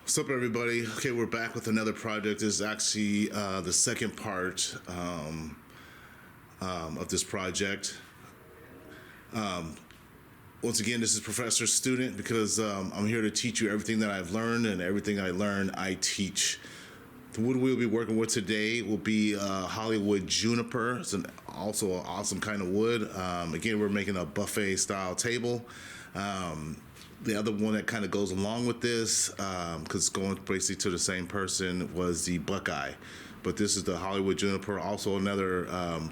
What's up, everybody? Okay, we're back with another project. This is actually the second part of this project. Once again, this is professor student because I'm here to teach you everything that I've learned, and everything I learn, I teach. The wood we'll be working with today will be Hollywood Juniper. It's also an awesome kind of wood. Again, we're making a buffet style table. The other one that kind of goes along with this, because it's going basically to the same person, was the Buckeye. But this is the Hollywood Juniper, also another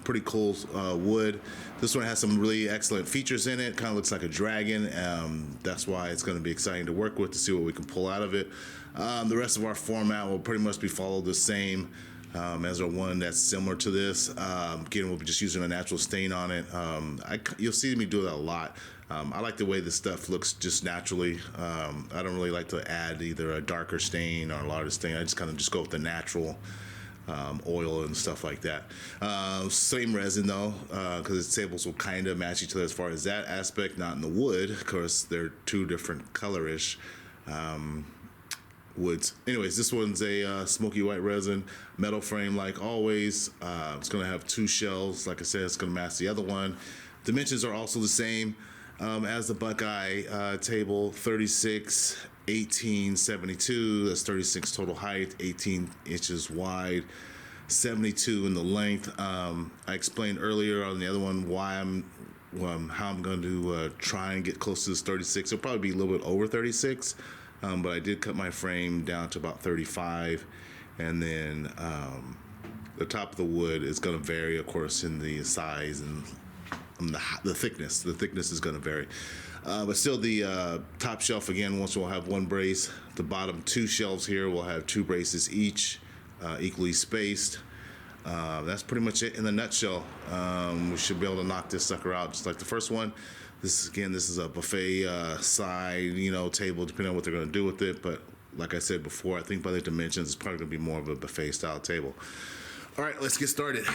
pretty cool wood. This one has some really excellent features in it. Kind of looks like a dragon. That's why it's going to be exciting to work with, to see what we can pull out of it. The rest of our format will pretty much be followed the same as our one that's similar to this. Again, we'll be just using a natural stain on it. You'll see me do that a lot. I like the way this stuff looks just naturally. I don't really like to add either a darker stain or a lighter stain. I just kind of just go with the natural oil and stuff like that. Same resin though, because the tables will kind of match each other as far as that aspect, not in the wood. Of course, they're two different colorish woods. Anyways, this one's a smoky white resin, metal frame like always. It's going to have two shelves. Like I said, it's going to match the other one. Dimensions are also the same as the Buckeye table, 36, 18, 72. That's 36 total height, 18 inches wide, 72 in the length. I explained earlier on the other one why how I'm going to try and get close to this 36. It'll probably be a little bit over 36. But I did cut my frame down to about 35, and then the top of the wood is going to vary, of course, in the size and the thickness. The thickness is going to vary, but still, the top shelf again, once we'll have one brace. The bottom two shelves here will have two braces each, equally spaced. That's pretty much it in a nutshell. We should be able to knock this sucker out just like the first one. This is a buffet side, table, depending on what they're going to do with it. But like I said before, I think by the dimensions, it's probably going to be more of a buffet style table. All right, let's get started.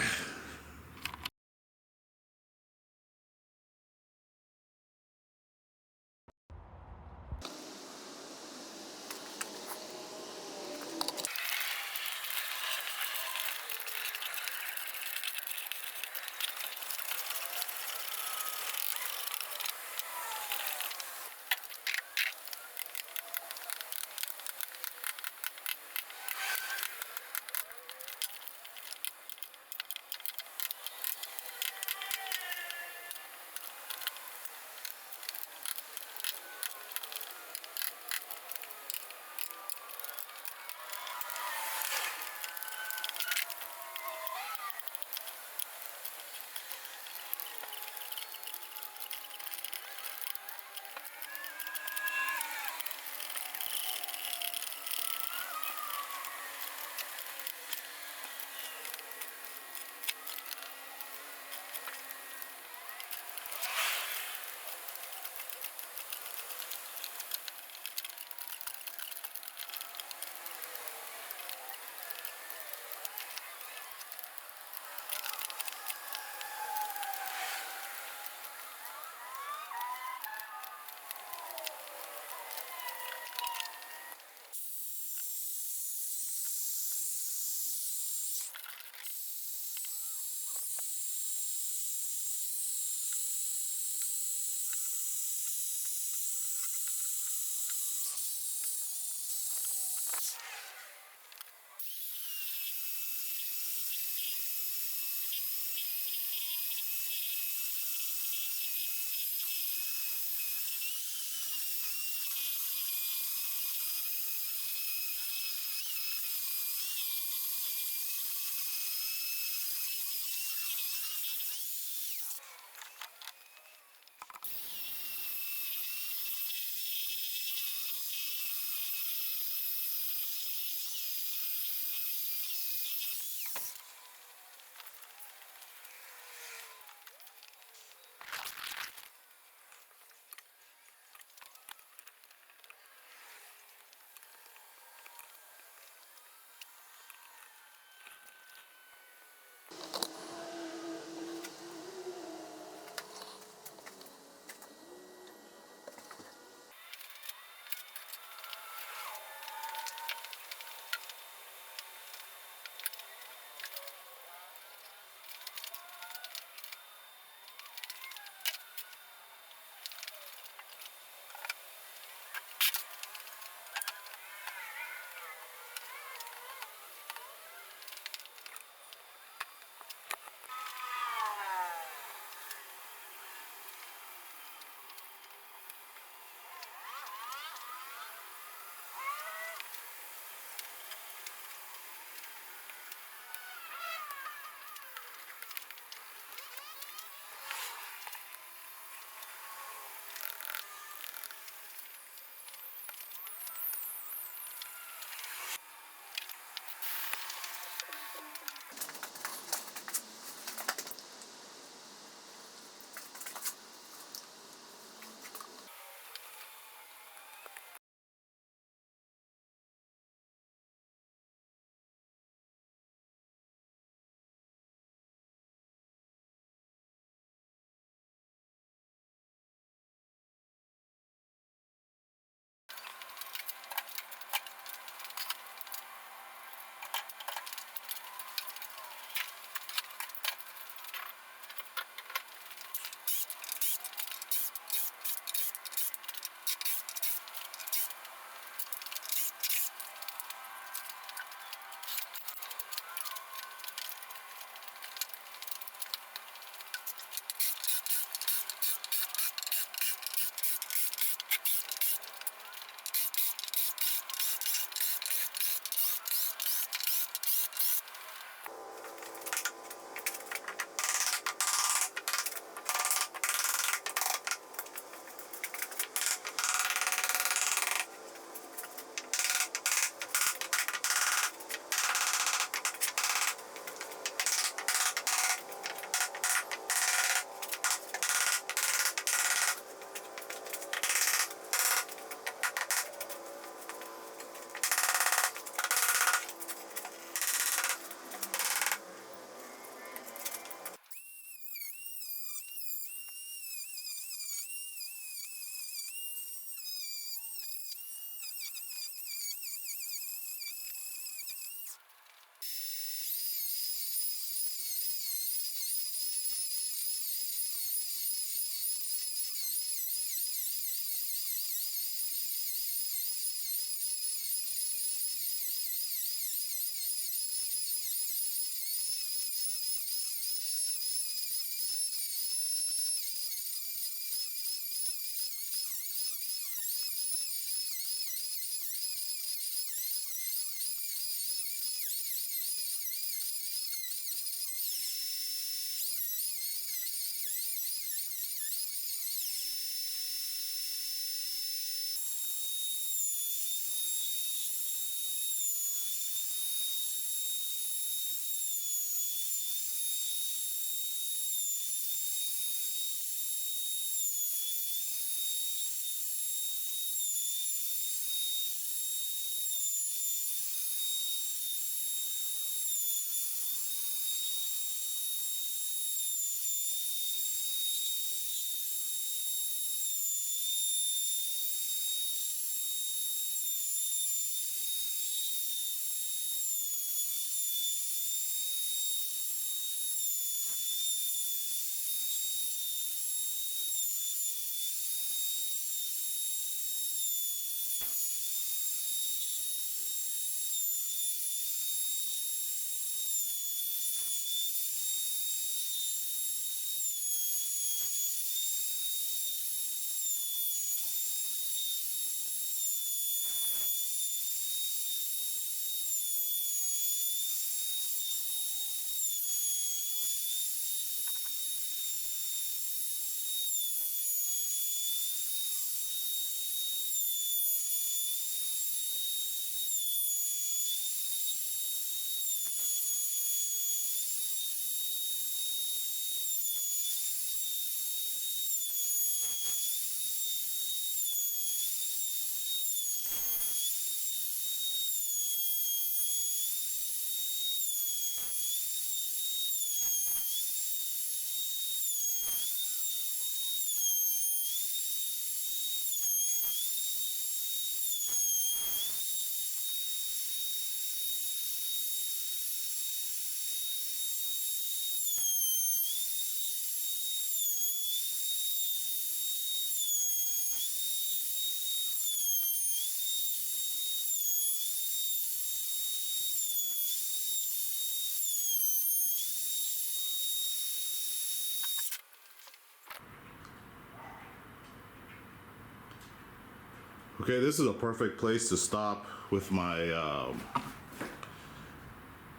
Okay, this is a perfect place to stop with my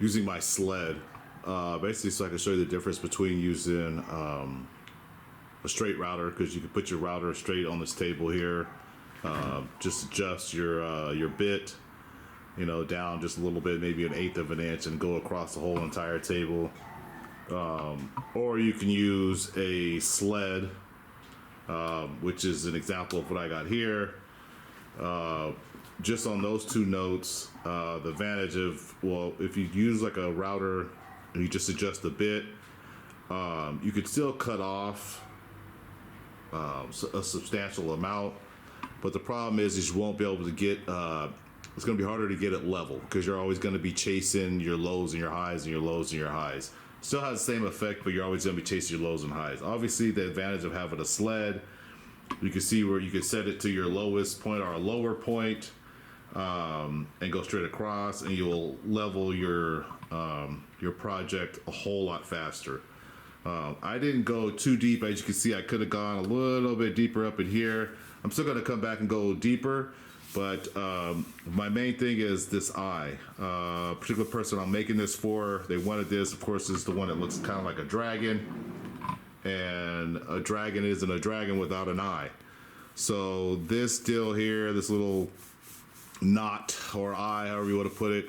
using my sled. Basically, so I can show you the difference between using a straight router, because you can put your router straight on this table here. Just adjust your bit, you know, down just a little bit, maybe 1/8 of an inch, and go across the whole entire table. Or you can use a sled, which is an example of what I got here. Just on those two notes, the advantage of, well, if you use like a router and you just adjust the bit, you could still cut off a substantial amount, but the problem is you won't be able to get, it's going to be harder to get it level, because you're always going to be chasing your lows and your highs and your lows and your highs. Still has the same effect, but you're always going to be chasing your lows and highs. Obviously, the advantage of having a sled, you can see where you can set it to your lowest point or a lower point, and go straight across, and you'll level your project a whole lot faster. I didn't go too deep. As you can see, I could have gone a little bit deeper up in here. I'm still going to come back and go deeper, but my main thing is this eye. Particular person I'm making this for, they wanted this. Of course, this is the one that looks kind of like a dragon. And a dragon isn't a dragon without an eye. So this deal here, this little knot or eye, however you want to put it,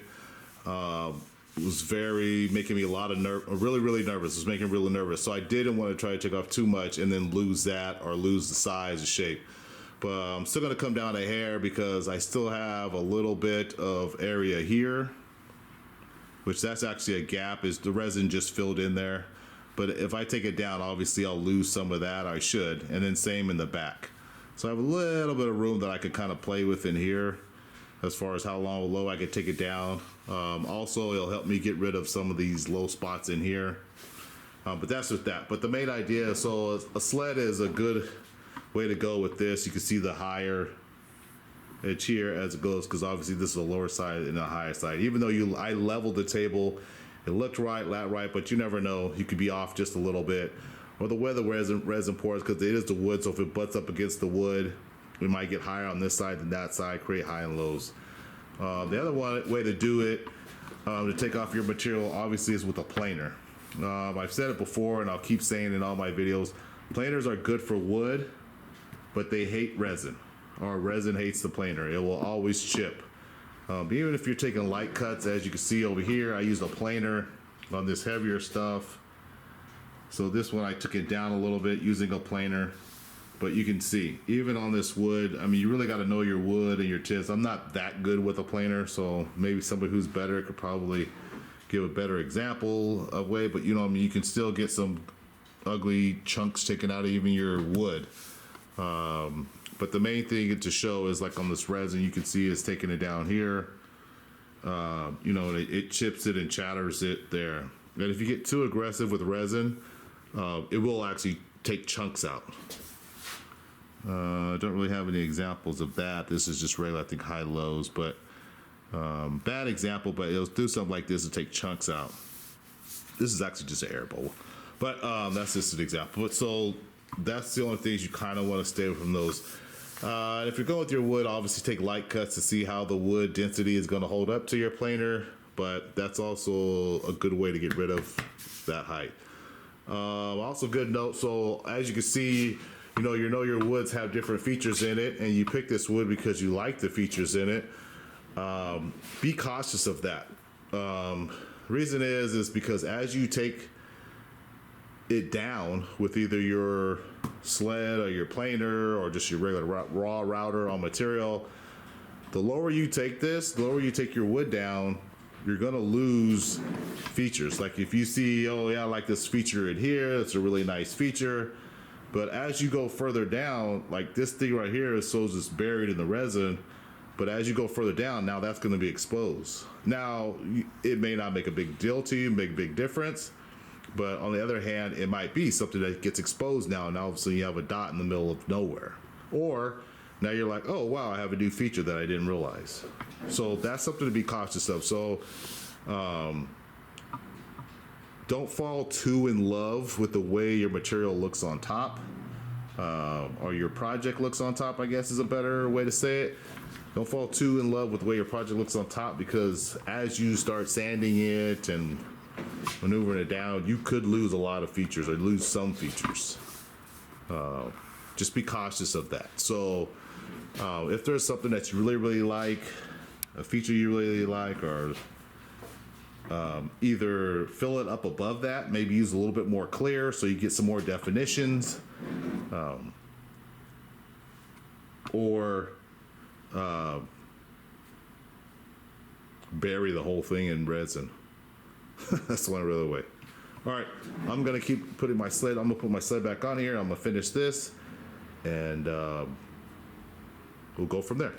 was making me a lot of really nervous. It was making me really nervous. So I didn't want to try to take off too much and then lose that or lose the size or shape. But I'm still going to come down a hair, because I still have a little bit of area here, which that's actually a gap, is the resin just filled in there. But if I take it down, obviously I'll lose some of that. I should. And then same in the back. So I have a little bit of room that I could kind of play with in here, as far as how long or low I could take it down. Also, it'll help me get rid of some of these low spots in here. But that's with that. But the main idea, so a sled is a good way to go with this. You can see the higher edge here as it goes, because obviously this is a lower side and a higher side. Even though I leveled the table, it looked right, but you never know. You could be off just a little bit. Or the way the resin pours, because it is the wood, so if it butts up against the wood, we might get higher on this side than that side, create high and lows. The other way to do it, to take off your material, obviously, is with a planer. I've said it before, and I'll keep saying it in all my videos. Planers are good for wood, but they hate resin. Or resin hates the planer. It will always chip. Even if you're taking light cuts, as you can see over here, I used a planer on this heavier stuff. So this one I took it down a little bit using a planer. But you can see, even on this wood, I mean, you really got to know your wood and your tips. I'm not that good with a planer, so maybe somebody who's better could probably give a better example of way. But you know what I mean, you can still get some ugly chunks taken out of even your wood. But the main thing to show is, like on this resin, you can see it's taking it down here. You know, it chips it and chatters it there. And if you get too aggressive with resin, it will actually take chunks out. I don't really have any examples of that. This is just regular, I think, high-lows, but bad example, but it'll do something like this to take chunks out. This is actually just an air bowl, but that's just an example. But so that's the only things you kind of want to stay away from those. If you're going with your wood, obviously take light cuts to see how the wood density is going to hold up to your planer, but that's also a good way to get rid of that height. Also good note, so as you can see, you know your woods have different features in it, and you pick this wood because you like the features in it. Be cautious of that. Reason is because as you take it down with either your sled or your planer or just your regular raw router on material, the lower you take this, the lower you take your wood down, you're gonna lose features. Like if you see, oh yeah, I like this feature in here, it's a really nice feature. But as you go further down, like this thing right here is so just buried in the resin, but as you go further down, now that's gonna be exposed. Now, it may not make a big deal to you, make a big difference, but on the other hand, it might be something that gets exposed now, and all of a sudden you have a dot in the middle of nowhere. Or now you're like, oh wow, I have a new feature that I didn't realize. So that's something to be cautious of. So don't fall too in love with the way your material looks on top, or your project looks on top, I guess is a better way to say it. Don't fall too in love with the way your project looks on top, because as you start sanding it and maneuvering it down, you could lose a lot of features or lose some features. Just be cautious of that. So if there's something that you really like, a feature you really like, or either fill it up above that, maybe use a little bit more clear so you get some more definitions, or bury the whole thing in resin. That's one other way. All right, I'm gonna keep putting my sled. I'm gonna put my sled back on here. I'm gonna finish this, and we'll go from there.